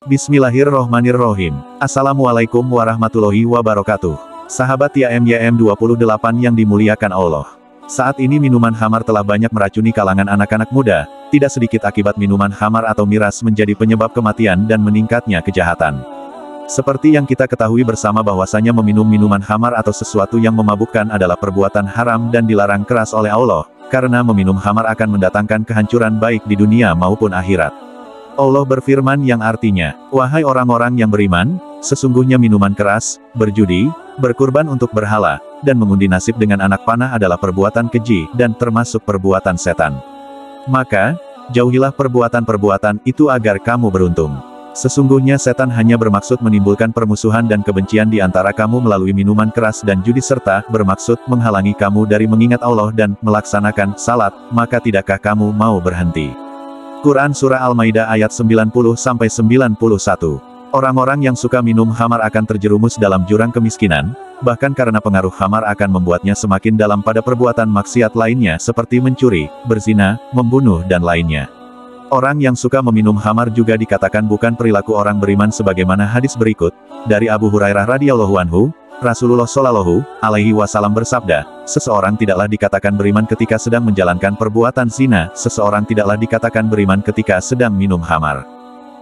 Bismillahirrohmanirrohim. Assalamualaikum warahmatullahi wabarakatuh. Sahabat YM 28 yang dimuliakan Allah. Saat ini minuman khamar telah banyak meracuni kalangan anak-anak muda, tidak sedikit akibat minuman khamar atau miras menjadi penyebab kematian dan meningkatnya kejahatan. Seperti yang kita ketahui bersama bahwasanya meminum minuman khamar atau sesuatu yang memabukkan adalah perbuatan haram dan dilarang keras oleh Allah, karena meminum khamar akan mendatangkan kehancuran baik di dunia maupun akhirat. Allah berfirman yang artinya, "Wahai orang-orang yang beriman, sesungguhnya minuman keras, berjudi, berkurban untuk berhala, dan mengundi nasib dengan anak panah adalah perbuatan keji dan termasuk perbuatan setan. Maka, jauhilah perbuatan-perbuatan itu agar kamu beruntung. Sesungguhnya setan hanya bermaksud menimbulkan permusuhan dan kebencian di antara kamu melalui minuman keras dan judi serta bermaksud menghalangi kamu dari mengingat Allah dan melaksanakan salat, maka tidakkah kamu mau berhenti?" Quran Surah Al-Maidah ayat 90-91. Orang-orang yang suka minum khamar akan terjerumus dalam jurang kemiskinan, bahkan karena pengaruh khamar akan membuatnya semakin dalam pada perbuatan maksiat lainnya seperti mencuri, berzina, membunuh dan lainnya. Orang yang suka meminum khamar juga dikatakan bukan perilaku orang beriman sebagaimana hadis berikut, dari Abu Hurairah radhiyallahu anhu, Rasulullah Shallallahu alaihi wasallam bersabda, "Seseorang tidaklah dikatakan beriman ketika sedang menjalankan perbuatan zina, seseorang tidaklah dikatakan beriman ketika sedang minum khamar.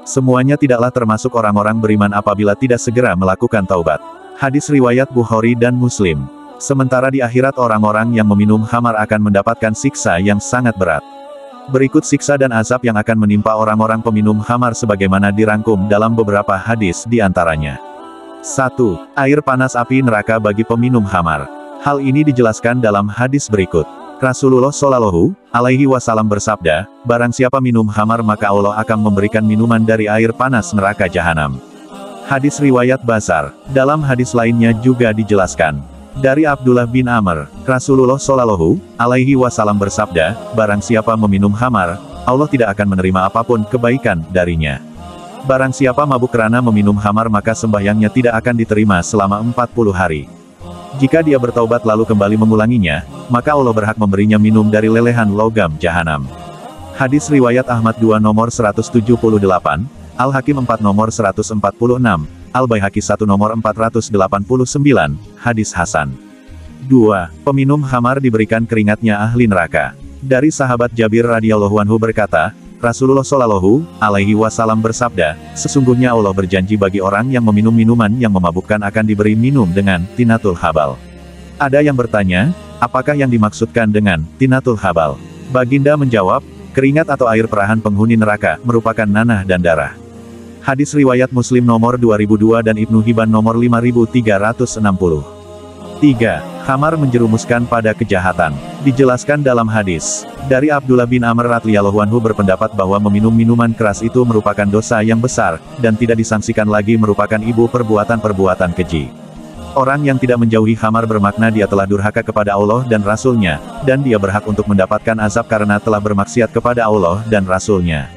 Semuanya tidaklah termasuk orang-orang beriman apabila tidak segera melakukan taubat." Hadis riwayat Bukhari dan Muslim. Sementara di akhirat orang-orang yang meminum khamar akan mendapatkan siksa yang sangat berat. Berikut siksa dan azab yang akan menimpa orang-orang peminum khamar sebagaimana dirangkum dalam beberapa hadis di antaranya. 1. Air panas api neraka bagi peminum khamar. Hal ini dijelaskan dalam hadis berikut. Rasulullah Shallallahu alaihi wasallam bersabda, "Barang siapa minum khamar maka Allah akan memberikan minuman dari air panas neraka jahanam." Hadis riwayat Bazar. Dalam hadis lainnya juga dijelaskan. Dari Abdullah bin Amr, Rasulullah Shallallahu alaihi wasallam bersabda, "Barang siapa meminum khamar, Allah tidak akan menerima apapun kebaikan darinya. Barang siapa mabuk karena meminum khamar maka sembahyangnya tidak akan diterima selama 40 hari. Jika dia bertaubat lalu kembali mengulanginya, maka Allah berhak memberinya minum dari lelehan logam jahanam." Hadis riwayat Ahmad 2 nomor 178, Al-Hakim 4 nomor 146, Al-Baihaqi 1 nomor 489, hadis Hasan. 2. Peminum khamar diberikan keringatnya ahli neraka. Dari sahabat Jabir radhiyallahu anhu berkata, Rasulullah Shallallahu alaihi wasallam bersabda, "Sesungguhnya Allah berjanji bagi orang yang meminum minuman yang memabukkan akan diberi minum dengan tinatul habal." Ada yang bertanya, apakah yang dimaksudkan dengan tinatul habal? Baginda menjawab, keringat atau air perahan penghuni neraka merupakan nanah dan darah. Hadis riwayat Muslim nomor 2002 dan Ibnu Hibban nomor 5360. 3. Khamar menjerumuskan pada kejahatan. Dijelaskan dalam hadis. Dari Abdullah bin Amr radhiyallahu anhu berpendapat bahwa meminum minuman keras itu merupakan dosa yang besar, dan tidak disangsikan lagi merupakan ibu perbuatan-perbuatan keji. Orang yang tidak menjauhi khamar bermakna dia telah durhaka kepada Allah dan Rasul-Nya, dan dia berhak untuk mendapatkan azab karena telah bermaksiat kepada Allah dan Rasul-Nya.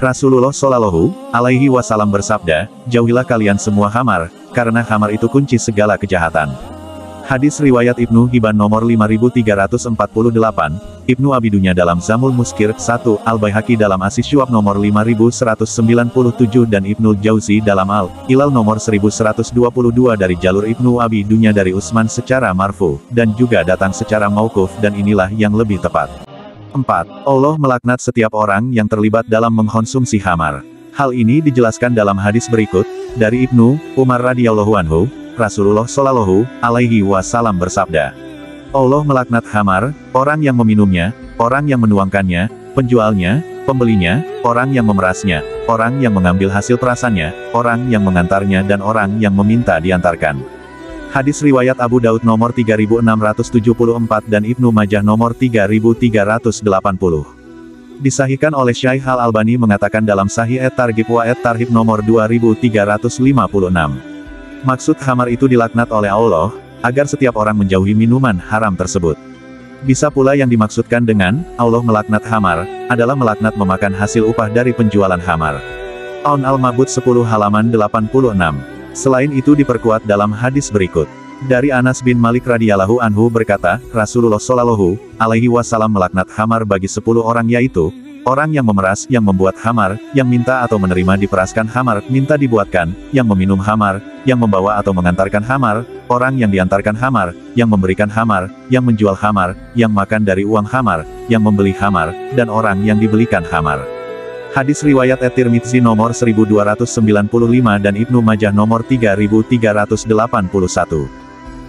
Rasulullah Shallallahu alaihi wasallam bersabda, "Jauhilah kalian semua khamar, karena khamar itu kunci segala kejahatan." Hadis riwayat Ibnu Hibban nomor 5348, Ibnu Abi Dunya dalam Zamul Muskir 1, Al-Baihaqi dalam As-Syu'ab nomor 5197 dan Ibnu Jauzi dalam Al-Ilal nomor 1122 dari jalur Ibnu Abi Dunya dari Utsman secara marfu, dan juga datang secara mauquf dan inilah yang lebih tepat. 4. Allah melaknat setiap orang yang terlibat dalam mengkonsumsi khamar. Hal ini dijelaskan dalam hadis berikut, dari Ibnu Umar radhiyallahu anhu, Rasulullah Shallallahu alaihi wasallam bersabda, "Allah melaknat khamar, orang yang meminumnya, orang yang menuangkannya, penjualnya, pembelinya, orang yang memerasnya, orang yang mengambil hasil perasannya, orang yang mengantarnya dan orang yang meminta diantarkan." Hadis riwayat Abu Daud nomor 3674 dan Ibnu Majah nomor 3380. Disahihkan oleh Syaikh Al-Albani mengatakan dalam Sahih At-Targhib wa At-Tarhib nomor 2356. Maksud khamar itu dilaknat oleh Allah, agar setiap orang menjauhi minuman haram tersebut. Bisa pula yang dimaksudkan dengan, Allah melaknat khamar, adalah melaknat memakan hasil upah dari penjualan khamar. Aun Al-Mabud 10 halaman 86. Selain itu diperkuat dalam hadis berikut. Dari Anas bin Malik radhiyallahu anhu berkata, Rasulullah Shallallahu alaihi wasallam melaknat khamar bagi 10 orang yaitu, orang yang memeras, yang membuat khamar, yang minta atau menerima diperaskan khamar, minta dibuatkan, yang meminum khamar, yang membawa atau mengantarkan khamar, orang yang diantarkan khamar, yang memberikan khamar, yang menjual khamar, yang makan dari uang khamar, yang membeli khamar, dan orang yang dibelikan khamar. Hadis riwayat At-Tirmidzi nomor 1295 dan Ibnu Majah nomor 3381.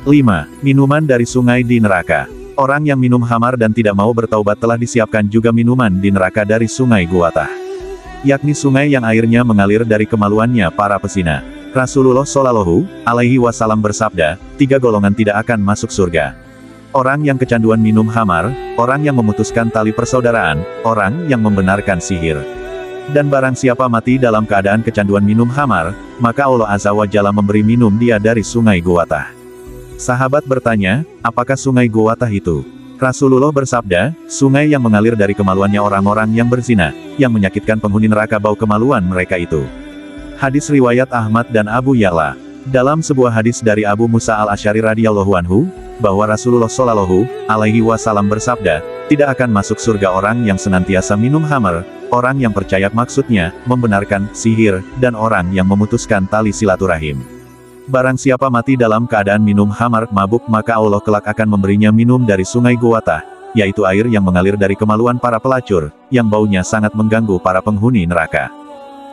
5. Minuman dari sungai di neraka. Orang yang minum khamar dan tidak mau bertaubat telah disiapkan juga minuman di neraka dari sungai Guwatah. Yakni sungai yang airnya mengalir dari kemaluannya para pezina. Rasulullah Shallallahu Alaihi Wasallam bersabda, 3 golongan tidak akan masuk surga. Orang yang kecanduan minum khamar, orang yang memutuskan tali persaudaraan, orang yang membenarkan sihir. Dan barang siapa mati dalam keadaan kecanduan minum khamar, maka Allah Azza wa Jalla memberi minum dia dari sungai Guwatah. Sahabat bertanya, apakah sungai Guwatah itu? Rasulullah bersabda, sungai yang mengalir dari kemaluannya orang-orang yang berzina, yang menyakitkan penghuni neraka bau kemaluan mereka itu. Hadis riwayat Ahmad dan Abu Ya'la. Dalam sebuah hadis dari Abu Musa al-Asy'ari radhiyallahu anhu, bahwa Rasulullah Shallallahu Alaihi Wasallam bersabda, tidak akan masuk surga orang yang senantiasa minum khamar, orang yang percaya maksudnya, membenarkan sihir, dan orang yang memutuskan tali silaturahim. Barang siapa mati dalam keadaan minum khamar, mabuk, maka Allah kelak akan memberinya minum dari sungai Guwatah, yaitu air yang mengalir dari kemaluan para pelacur, yang baunya sangat mengganggu para penghuni neraka.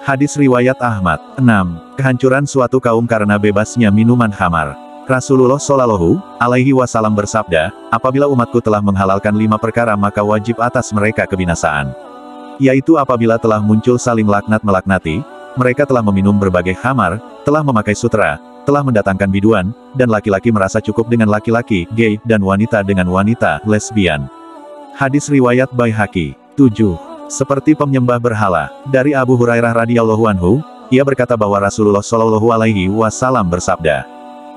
Hadis riwayat Ahmad. 6. Kehancuran suatu kaum karena bebasnya minuman khamar. Rasulullah Shallallahu Alaihi Wasallam bersabda, apabila umatku telah menghalalkan 5 perkara maka wajib atas mereka kebinasaan. Yaitu apabila telah muncul saling laknat-melaknati, mereka telah meminum berbagai khamar, telah memakai sutra, telah mendatangkan biduan, dan laki-laki merasa cukup dengan laki-laki, gay, dan wanita dengan wanita, lesbian. Hadis riwayat Baihaqi. 7. Seperti penyembah berhala. Dari Abu Hurairah radhiyallahu anhu, ia berkata bahwa Rasulullah Shallallahu Alaihi Wasallam bersabda,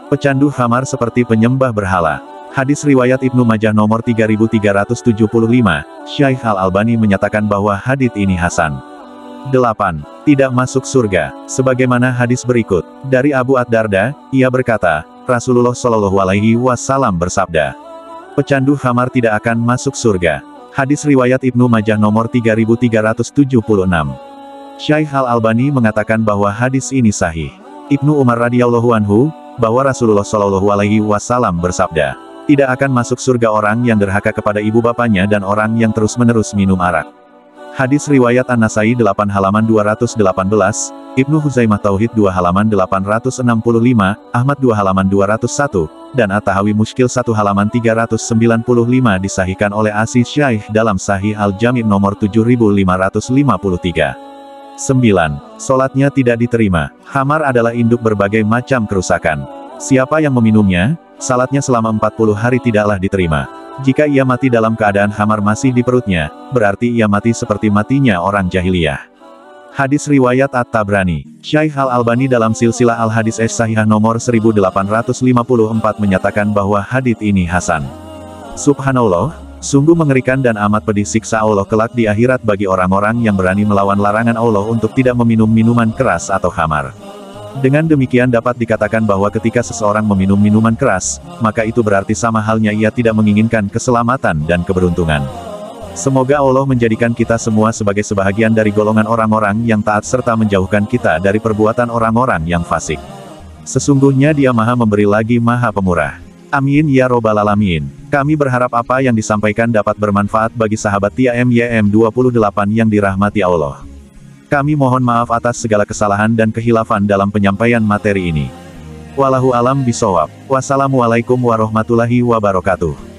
pecandu khamar seperti penyembah berhala. Hadis riwayat Ibnu Majah nomor 3375, Syaikh Al-Albani menyatakan bahwa hadits ini hasan. 8. Tidak masuk surga. Sebagaimana hadis berikut, dari Abu Ad-Darda, ia berkata, Rasulullah Shallallahu Alaihi Wasallam bersabda, pecandu khamar tidak akan masuk surga. Hadis riwayat Ibnu Majah nomor 3376. Syaikh Al-Albani mengatakan bahwa hadis ini sahih. Ibnu Umar radhiyallahu anhu, bahwa Rasulullah Shallallahu Alaihi Wasallam bersabda, tidak akan masuk surga orang yang durhaka kepada ibu bapaknya dan orang yang terus-menerus minum arak. Hadis riwayat An-Nasai 8 halaman 218, Ibnu Huzaimah Tauhid 2 halaman 865, Ahmad 2 halaman 201, dan At-Tahawi Mushkil 1 halaman 395 disahihkan oleh Aziz Syaikh dalam Sahih Al-Jami' nomor 7553. 9. Solatnya tidak diterima. Khamar adalah induk berbagai macam kerusakan. Siapa yang meminumnya, salatnya selama 40 hari tidaklah diterima. Jika ia mati dalam keadaan khamar masih di perutnya, berarti ia mati seperti matinya orang jahiliyah. Hadis riwayat At-Tabrani. Syaikh Al-Albani dalam Silsilah Al-Hadis As-Sahihah nomor 1854 menyatakan bahwa hadits ini hasan. Subhanallah, sungguh mengerikan dan amat pedih siksa Allah kelak di akhirat bagi orang-orang yang berani melawan larangan Allah untuk tidak meminum minuman keras atau khamar. Dengan demikian dapat dikatakan bahwa ketika seseorang meminum minuman keras, maka itu berarti sama halnya ia tidak menginginkan keselamatan dan keberuntungan. Semoga Allah menjadikan kita semua sebagai sebahagian dari golongan orang-orang yang taat serta menjauhkan kita dari perbuatan orang-orang yang fasik. Sesungguhnya Dia Maha Memberi lagi Maha Pemurah. Amin ya robbal alamin. Kami berharap apa yang disampaikan dapat bermanfaat bagi sahabat TIAMYM28 yang dirahmati Allah. Kami mohon maaf atas segala kesalahan dan kehilafan dalam penyampaian materi ini. Wallahu alam bisawab. Wassalamualaikum warahmatullahi wabarakatuh.